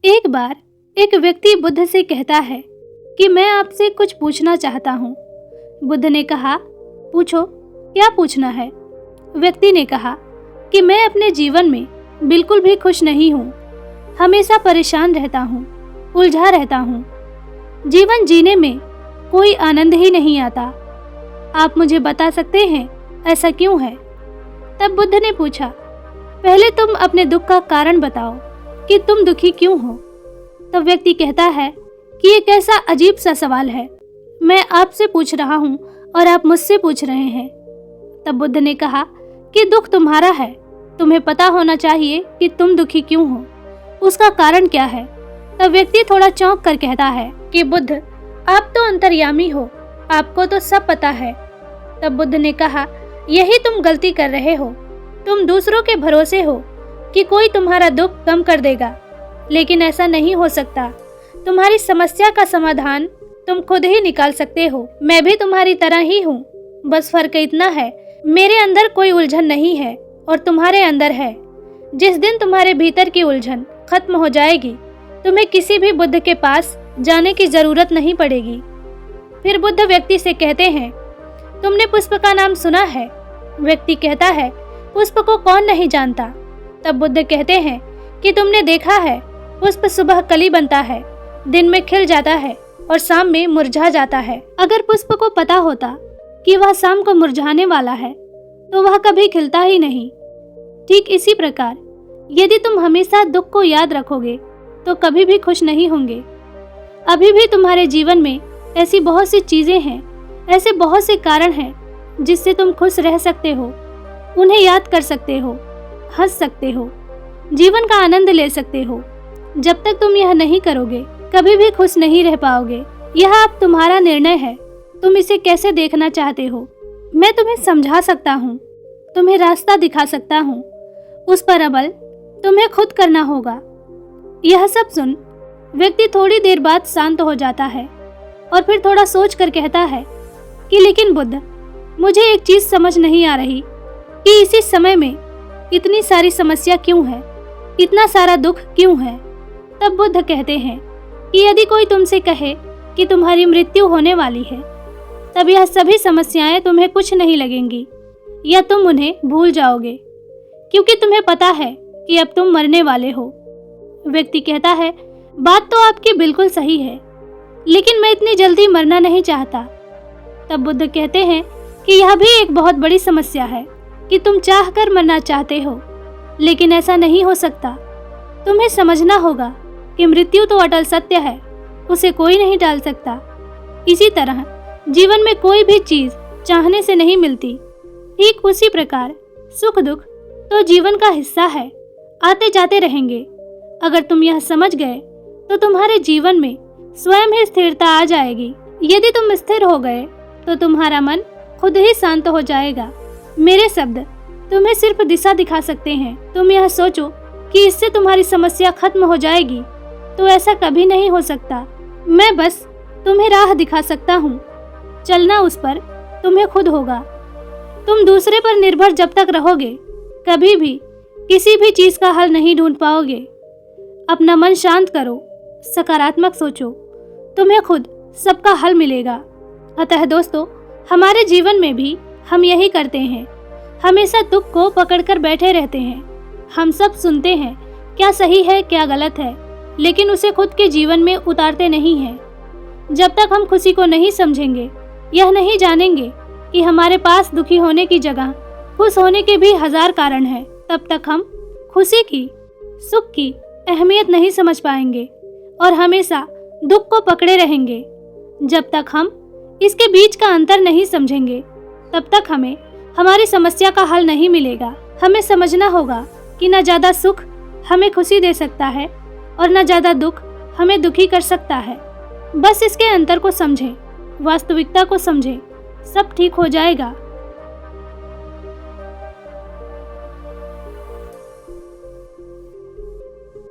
एक बार एक व्यक्ति बुद्ध से कहता है कि मैं आपसे कुछ पूछना चाहता हूँ। बुद्ध ने कहा, पूछो, क्या पूछना है? व्यक्ति ने कहा कि मैं अपने जीवन में बिल्कुल भी खुश नहीं हूँ, हमेशा परेशान रहता हूँ, उलझा रहता हूँ। जीवन जीने में कोई आनंद ही नहीं आता। आप मुझे बता सकते हैं ऐसा क्यों है? तब बुद्ध ने पूछा, पहले तुम अपने दुख का कारण बताओ कि तुम दुखी क्यों हो। तब व्यक्ति कहता है कि ये कैसा अजीब सा सवाल है, मैं आपसे पूछ रहा हूँ और आप मुझसे पूछ रहे हैं। तब बुद्ध ने कहा कि दुख तुम्हारा है, तुम्हें पता होना चाहिए कि तुम दुखी क्यों हो, उसका कारण क्या है। तब व्यक्ति थोड़ा चौंक कर कहता है कि बुद्ध, आप तो अंतर्यामी हो, आपको तो सब पता है। तब बुद्ध ने कहा, यही तुम गलती कर रहे हो। तुम दूसरों के भरोसे हो कि कोई तुम्हारा दुख कम कर देगा, लेकिन ऐसा नहीं हो सकता। तुम्हारी समस्या का समाधान तुम खुद ही निकाल सकते हो। मैं भी तुम्हारी तरह ही हूँ, बस फर्क इतना है, मेरे अंदर कोई उलझन नहीं है और तुम्हारे अंदर है। जिस दिन तुम्हारे भीतर की उलझन खत्म हो जाएगी, तुम्हें किसी भी बुद्ध के पास जाने की जरूरत नहीं पड़ेगी। फिर बुद्ध व्यक्ति से कहते हैं, तुमने पुष्प का नाम सुना है? व्यक्ति कहता है, पुष्प को कौन नहीं जानता। तब बुद्ध कहते हैं कि तुमने देखा है, पुष्प सुबह कली बनता है, दिन में खिल जाता है और शाम में मुरझा जाता है। अगर पुष्प को पता होता कि वह शाम को मुरझाने वाला है तो वह कभी खिलता ही नहीं। ठीक इसी प्रकार यदि तुम हमेशा दुख को याद रखोगे तो कभी भी खुश नहीं होंगे। अभी भी तुम्हारे जीवन में ऐसी बहुत सी चीजें हैं, ऐसे बहुत से कारण हैं जिससे तुम खुश रह सकते हो, उन्हें याद कर सकते हो, हंस सकते हो, जीवन का आनंद ले सकते हो। जब तक तुम यह नहीं करोगे कभी भी खुश नहीं रह पाओगे। यह अब तुम्हारा निर्णय है, तुम इसे कैसे देखना चाहते हो। मैं तुम्हें समझा सकता हूँ, तुम्हें रास्ता दिखा सकता हूँ, उस पर अमल तुम्हें खुद करना होगा। यह सब सुन व्यक्ति थोड़ी देर बाद शांत हो जाता है और फिर थोड़ा सोच कर कहता है कि लेकिन बुद्ध, मुझे एक चीज समझ नहीं आ रही कि इसी समय में इतनी सारी समस्या क्यों है, इतना सारा दुख क्यों है। तब बुद्ध कहते हैं कि यदि कोई तुमसे कहे कि तुम्हारी मृत्यु होने वाली है, तब यह सभी समस्याएं तुम्हें कुछ नहीं लगेंगी या तुम उन्हें भूल जाओगे, क्योंकि तुम्हें पता है कि अब तुम मरने वाले हो। व्यक्ति कहता है, बात तो आपकी बिल्कुल सही है, लेकिन मैं इतनी जल्दी मरना नहीं चाहता। तब बुद्ध कहते हैं कि यह भी एक बहुत बड़ी समस्या है कि तुम चाहकर मरना चाहते हो, लेकिन ऐसा नहीं हो सकता। तुम्हें समझना होगा कि मृत्यु तो अटल सत्य है, उसे कोई नहीं टाल सकता। इसी तरह जीवन में कोई भी चीज चाहने से नहीं मिलती। ठीक उसी प्रकार सुख दुख तो जीवन का हिस्सा है, आते जाते रहेंगे। अगर तुम यह समझ गए तो तुम्हारे जीवन में स्वयं ही स्थिरता आ जाएगी। यदि तुम स्थिर हो गए तो तुम्हारा मन खुद ही शांत हो जाएगा। मेरे शब्द तुम्हें सिर्फ दिशा दिखा सकते हैं। तुम यह सोचो कि इससे तुम्हारी समस्या खत्म हो जाएगी, तो ऐसा कभी नहीं हो सकता। मैं बस तुम्हें राह दिखा सकता हूँ, चलना उस पर तुम्हें खुद होगा। तुम दूसरे पर निर्भर जब तक रहोगे कभी भी किसी भी चीज का हल नहीं ढूंढ पाओगे। अपना मन शांत करो, सकारात्मक सोचो, तुम्हें खुद सबका हल मिलेगा। अतः दोस्तों, हमारे जीवन में भी हम यही करते हैं, हमेशा दुख को पकड़कर बैठे रहते हैं। हम सब सुनते हैं क्या सही है क्या गलत है, लेकिन उसे खुद के जीवन में उतारते नहीं हैं। जब तक हम खुशी को नहीं समझेंगे, यह नहीं जानेंगे कि हमारे पास दुखी होने की जगह खुश होने के भी हजार कारण हैं, तब तक हम खुशी की, सुख की अहमियत नहीं समझ पाएंगे और हमेशा दुख को पकड़े रहेंगे। जब तक हम इसके बीच का अंतर नहीं समझेंगे, तब तक हमें हमारी समस्या का हल नहीं मिलेगा। हमें समझना होगा कि न ज्यादा सुख हमें खुशी दे सकता है और न ज्यादा दुख हमें दुखी कर सकता है। बस इसके अंतर को समझें, वास्तविकता को समझें, सब ठीक हो जाएगा।